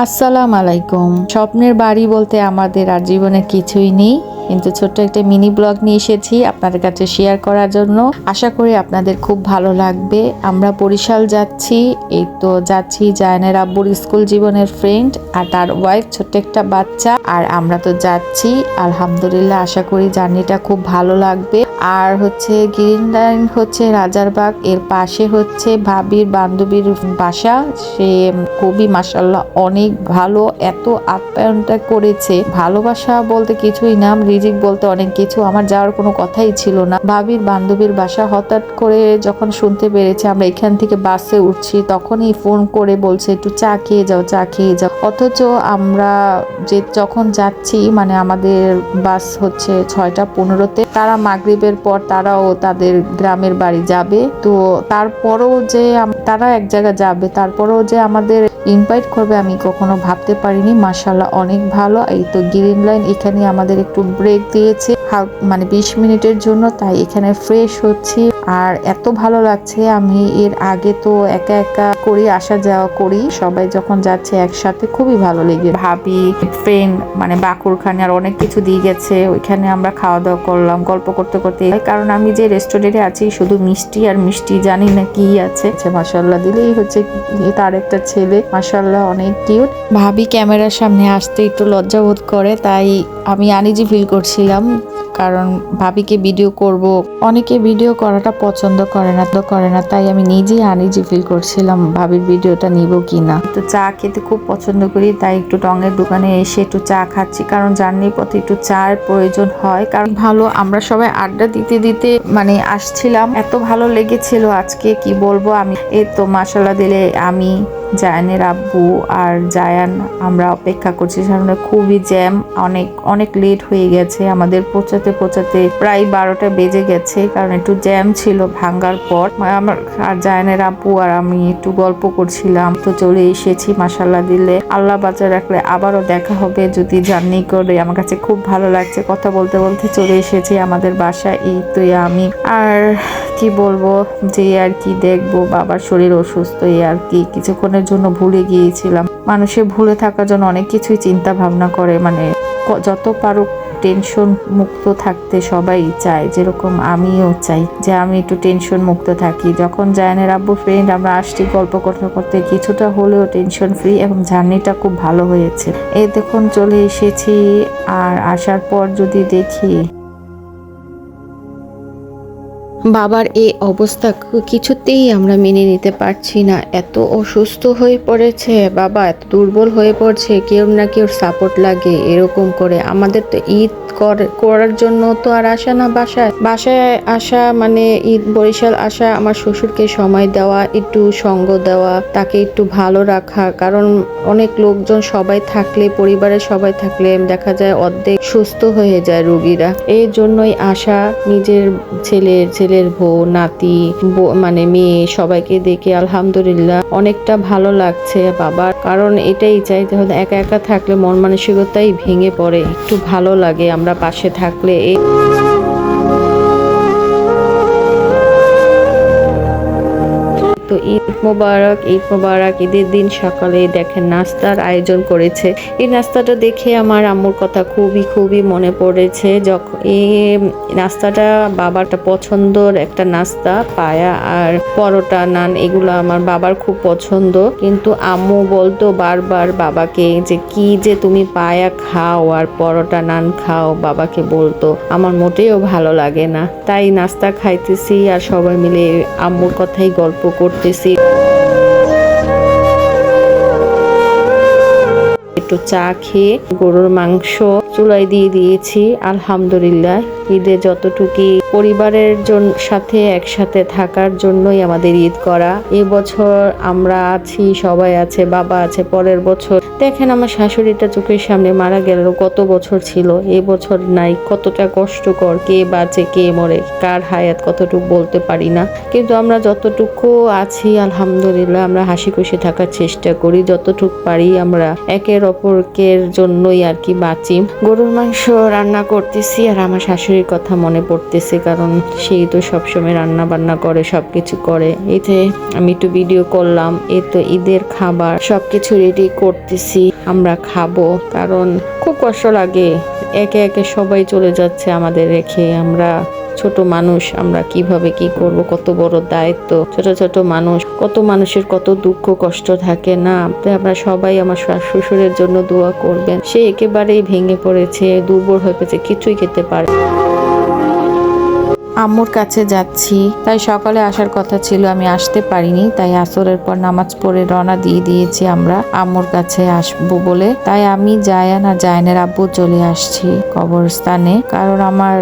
আসসালামু আলাইকুম। স্বপ্নের বাড়ি বলতে আমাদের আর জীবনে কিছুই নেই, কিন্তু ছোট্ট একটা মিনি ব্লগ নিয়ে এসেছি আপনাদের কাছে শেয়ার করার জন্য। আশা করি আপনাদের খুব ভালো লাগবে। আমরা বরিশাল যাচ্ছি, এই তো যাচ্ছি জায়নের আব্বুর স্কুল জীবনের ফ্রেন্ড আর তার ওয়াইফ, ছোট্ট একটা বাচ্চা, আর আমরা তো যাচ্ছি আলহামদুলিল্লাহ। আশা করি জার্নিটা খুব ভালো লাগবে। আর হচ্ছে গ্রিন লাইন হচ্ছে রাজারবাগ, এর পাশে হচ্ছে ভাবির বান্ধবীর বাসা। সে খুবই মাশাআল্লাহ অনেক ভালো, এত আপ্যায়নটা করেছে। ভালোবাসা বলতে কিছুই না, রিজিক বলতে অনেক কিছু। আমার যাওয়ার কোনো কথাই ছিল না। ভাবির বান্ধবীর বাসা হঠাৎ করে যখন শুনতে পেরেছে আমরা এখান থেকে বাসে উঠছি, তখনই ফোন করে বলছে একটু চা খেয়ে যাও, চা খেয়ে যাও। অথচ আমরা যখন যাচ্ছি, মানে আমাদের বাস হচ্ছে 6:15-তে, তারা মাগরিবের পর তারাও তাদের গ্রামের বাড়ি যাবে। তো তারপরও যে তারা এক জায়গা যাবে, তারপরও যে আমাদের ইনভাইট করবে আমি কখনো ভাবতে পারিনি। মাশাআল্লাহ অনেক ভালো। এই তো গ্রিন লাইন, এখানে আমাদের একটু ব্রেক দিয়েছে মানে 20 মিনিটের জন্য, তাই এখানে ফ্রেশ হচ্ছি। আর এত ভালো লাগছে, আমি এর আগে তো একা একা করি, আসা যাওয়া করি, সবাই যখন যাচ্ছে একসাথে খুবই ভালো লেগে। ভাবি ফ্রেন্ড মানে বাকুরখানে আর অনেক কিছু দিয়ে গেছে, ওইখানে আমরা খাওয়া দাওয়া করলাম গল্প করতে করতে। কারণ আমি যে রেস্টুরেন্টে আছি শুধু মিষ্টি আর মিষ্টি, জানি না কি আছে। মাশাআল্লাহ দিলেই হচ্ছে তার একটা ছেলে, মাশাআল্লাহ অনেক কিউট। ভাবি ক্যামেরার সামনে আসতে একটু লজ্জা বোধ করে, তাই আমি আনইজি ফিল করছিলাম, কারণ ভাবিকে ভিডিও করব। অনেকে ভিডিও করাটা পছন্দ করে না, তাই আমি নিজেই আনইজি ফিল করছিলাম ভাবির ভিডিওটা নিব কিনা। তো চা খেতে খুব পছন্দ করি, তাই একটু টঙের দোকানে এসে একটু চা খাচ্ছি, কারণ জার্নির পথে একটু চার প্রয়োজন হয়। কারণ ভালো, আমরা সবাই আড্ডা দিতে দিতে মানে আসছিলাম, এত ভালো লেগেছিল আজকে কি বলবো আমি। এই তো মাশাআল্লাহ দিলে আমি, জায়ানের আব্বু আর জায়ান আমরা অপেক্ষা করছি সামনে। খুবই জ্যাম, অনেক লেট হয়ে গেছে আমাদের পৌঁছাতে প্রায় 12টা বেজে গেছে, কারণ একটু জ্যাম ছিল ভাঙ্গার পর। আমার আর জায়ানের আব্বু আর আমি একটু গল্প করছিলাম। তো চলে এসেছি মাশাআল্লাহ দিলে, আল্লাহ বাঁচা রাখলে আবারও দেখা হবে যদি জার্নি করে। আমার কাছে খুব ভালো লাগছে, কথা বলতে বলতে চলে এসেছি আমাদের বাসায়। এই তো আমি আর কি বলবো, যে আর কি দেখবো, বাবার শরীর অসুস্থ, এই আর কি কিছুক্ষণের জন্য ভুলে গিয়েছিলাম। মানুষের ভুলে থাকার জন্য অনেক কিছুই চিন্তা ভাবনা করে, মানে যত পারুক টেনশন মুক্ত থাকতে সবাই চায়, যেরকম আমিও চাই যে আমি একটু টেনশন মুক্ত থাকি। যখন জায়ানের আব্বু ফ্রেন্ড আমরা আসছি গল্প করতে করতে, কিছুটা হলেও টেনশন ফ্রি, এবং জার্নিটা খুব ভালো হয়েছে। এই দেখুন চলে এসেছি। আর আসার পর যদি দেখি বাবার এই অবস্থা কিছুতেই আমরা মেনে নিতে পারছি না। এত অসুস্থ হয়ে পড়েছে বাবা, এত দুর্বল হয়ে পড়ছে, কেউ না কেউ সাপোর্ট লাগে এরকম করে। আমাদের তো ঈদ করার জন্য তো আর আসা না, বাসায় আসা মানে ঈদ বরিশাল আসা, আমার শ্বশুরকে সময় দেওয়া, একটু সঙ্গ দেওয়া, তাকে একটু ভালো রাখা। কারণ অনেক লোকজন সবাই থাকলে, পরিবারের সবাই থাকলে দেখা যায় অর্ধেক সুস্থ হয়ে যায় রোগীরা। এই জন্যই আসা, নিজের ছেলের বউ, নাতি, মানে মেয়ে, সবাইকে দেখে আলহামদুলিল্লাহ অনেকটা ভালো লাগছে বাবার। কারণ এটাই চাই, একা একা থাকলে মন মানসিকতাই ভেঙে পড়ে, একটু ভালো লাগে আমরা পাশে থাকলে। তো ঈদ মোবারক, ঈদের দিন সকালে দেখেন নাস্তার আয়োজন করেছে। এই নাস্তাটা দেখে আমার আম্মুর কথা খুবই মনে পড়েছে। যখন এই নাস্তাটা বাবারটা পছন্দর একটা নাস্তা, পায়া আর পরোটা, নান, এগুলো আমার বাবার খুব পছন্দ। কিন্তু আম্মু বলতো বারবার বাবাকে যে কি যে তুমি পায়া খাও আর পরোটা নান খাও, বাবাকে বলতো। আমার মোটেও ভালো লাগে না, তাই নাস্তা খাইতেছি আর সবাই মিলে আম্মুর কথাই গল্প করতেছি। একটু চা খেয়ে গরুর মাংস চুলায় দিয়ে দিয়েছি। আলহামদুলিল্লাহ ঈদে যতটুকু পরিবারের সাথে একসাথে থাকার জন্যই আমাদের ঈদ করা। এবছর আমরা আছি, সবাই আছে, বাবা আছে। পরের বছর দেখেন আমার শাশুড়িটা চোখের সামনে মারা গেল, কত বছর ছিল, এবছর নাই। কতটা কষ্টকর, কে বাঁচে কে মরে, কার হায়াত কতটুকু বলতে পারি না। কিন্তু আমরা যতটুকু আছি আলহামদুলিল্লাহ আমরা হাসি খুশি থাকার চেষ্টা করি, যতটুকু পারি আমরা একের অপরকের জন্যই আর কি বাঁচি। গরুর মাংস রান্না করতেছি আর আমার শাশুড়ির কথা মনে পড়তেছে, কারণ সেই তো সবসময় রান্না বান্না করে, সবকিছু করে। এতে আমি একটু ভিডিও করলাম। এই তো ঈদের খাবার সবকিছু রেডি করতেছি, আমরা খাবো। কারণ খুব কষ্ট লাগে, একে একে সবাই চলে যাচ্ছে আমাদের রেখে। আমরা ছোট মানুষ, আমরা কিভাবে কি করব, কত বড় দায়িত্ব। ছোট ছোট মানুষ, কত মানুষের কত দুঃখ কষ্ট থাকে না। তাই আমরা সবাই আমার শ্বশুরের জন্য দোয়া করবেন। সে একেবারেই ভেঙে পড়েছে, দুর্বল হয়ে গেছে, কিছুই খেতে পারে। আম্মুর কাছে যাচ্ছি, তাই সকালে আসার কথা ছিল, আমি আসতে পারিনি। তাই আসরের পর নামাজ পড়ে রওনা দিয়ে দিয়েছি আমরা আম্মুর কাছে আসবো বলে। তাই আমি জায়ান আর জায়ানের আব্বু চলে আসছি কবরস্থানে। কারণ আমার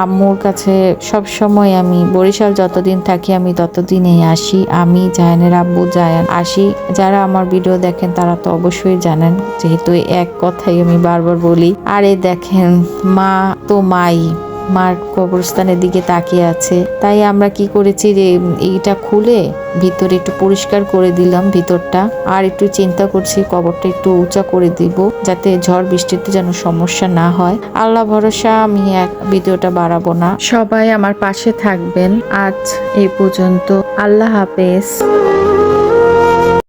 আম্মুর কাছে সব সময়, আমি বরিশাল যতদিন থাকি আমি ততদিনই আসি। আমি, জায়ানের আব্বু, জায়ান আসি। যারা আমার ভিডিও দেখেন তারা তো অবশ্যই জানেন, যেহেতু এক কথাই আমি বারবার বলি। আর এই দেখেন, মা তো মাই, মার কবরস্থানের দিকে তাকিয়ে আছে। তাই আমরা কি করেছি, যে এইটা খুলে ভিতরে একটু পরিষ্কার করে দিলাম ভিতরটা। আর একটু চিন্তা করছি কবরটা একটু উঁচা করে দিব, যাতে ঝড় বৃষ্টিতে যেন সমস্যা না হয়। আল্লাহ ভরসা, আমি ভিডিওটা বাড়াবো না। সবাই আমার পাশে থাকবেন। আজ এই পর্যন্ত, আল্লাহ হাফেজ।